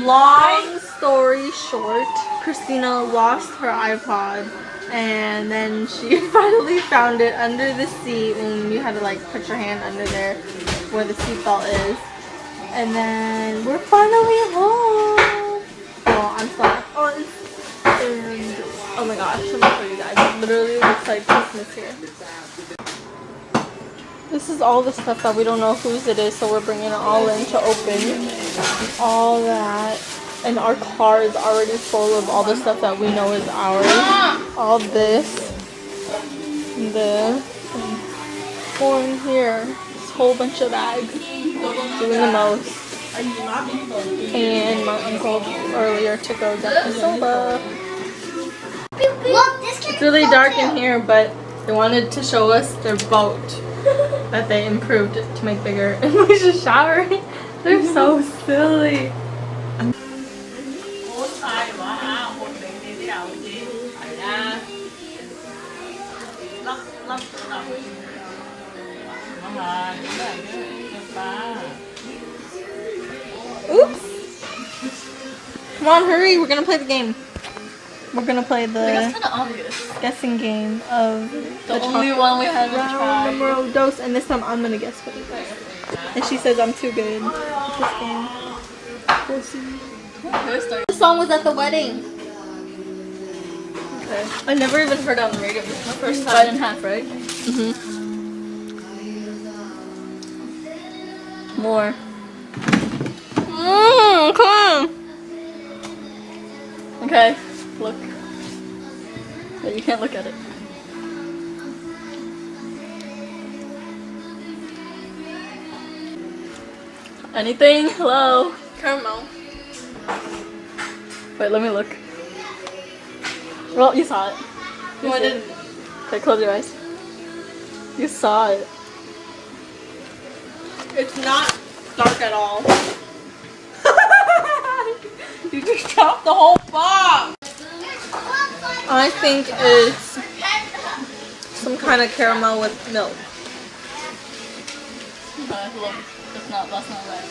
Long story short, Christina lost her iPod, and then she finally found it under the seat when you had to like put your hand under there where the seatbelt is. And then we're finally home. Well, I'm sorry. And oh my gosh, let me show you guys. It literally looks like Christmas here. This is all the stuff that we don't know whose it is, so we're bringing it all in to open. All that. And our car is already full of all the stuff that we know is ours. All this. This. And more in here. This whole bunch of bags. Doing the most. And my uncle earlier to go get the soda. It's really dark in here, but they wanted to show us their boat that they improved to make bigger. And we just showering. They're so silly. Oops. Come on, hurry. We're gonna play the game. We're gonna play the that's kind of obvious. Guessing game of the only one we haven't tried. Numero dos, and this time I'm gonna guess what it is. And she says I'm too good at this game. We'll see. The song was at the wedding. Okay. I never even heard it on the radio. This is my first time. Cut in half, right? Mhm. More. Come on. Okay. Look. But you can't look at it. Anything? Hello? Caramel. Wait, let me look. Well, you saw it. No, I didn't. Okay, close your eyes. You saw it. It's not dark at all. You just dropped the whole box. I think it's some kind of caramel with milk. Okay, look. That's not right.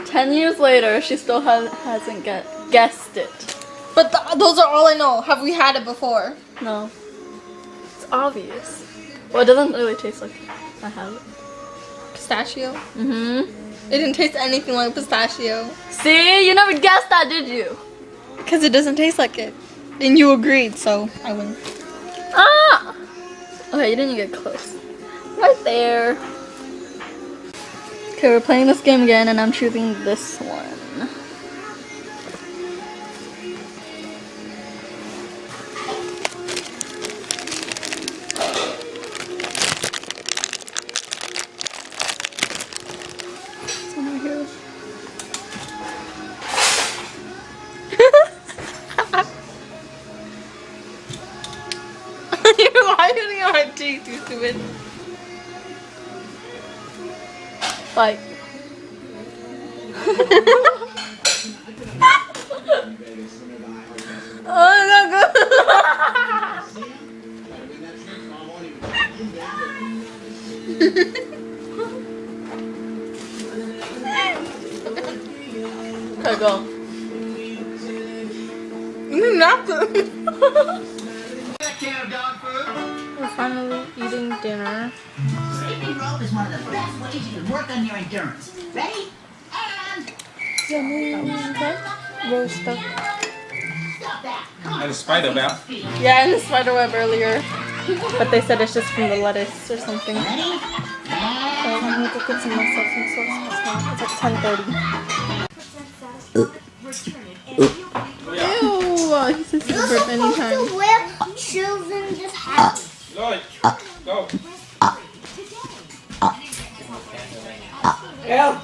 Ten years later, she still hasn't guessed it. But those are all I know. Have we had it before? No. It's obvious. Well, it doesn't really taste like I have it. Pistachio? Mm-hmm. It didn't taste anything like pistachio. See? You never guessed that, did you? Because it doesn't taste like it. And you agreed, so I win. Ah! Okay, you didn't get close. Right there. Okay, we're playing this game again, and I'm choosing this one. It's over here. Why are you doing my teeth, you stupid? Like. Oh, it's not good. Okay, go. Not good. We're finally eating dinner. Sleeping rope is one of the best ways you can work on your endurance. Ready? And Roast duck. stop that. Come on. And a spider web. Yeah, and the spider web earlier. But they said it's just from the lettuce or something. Ready? So I'm gonna go get some more sauce and sauce. It's like 10:30. Ew! He says he can burp anytime. wear shoes in this house. Lloyd, go. Ew!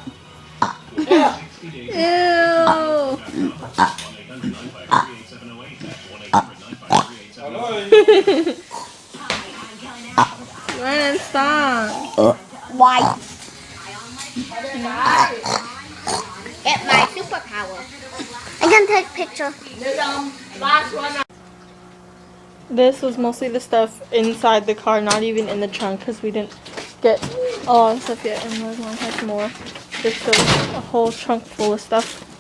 Ryan, stop! Why? Get my superpower. I can take picture. This was mostly the stuff inside the car, not even in the trunk, because we didn't get a lot of stuff yet, and my mom has more. Just a whole trunk full of stuff.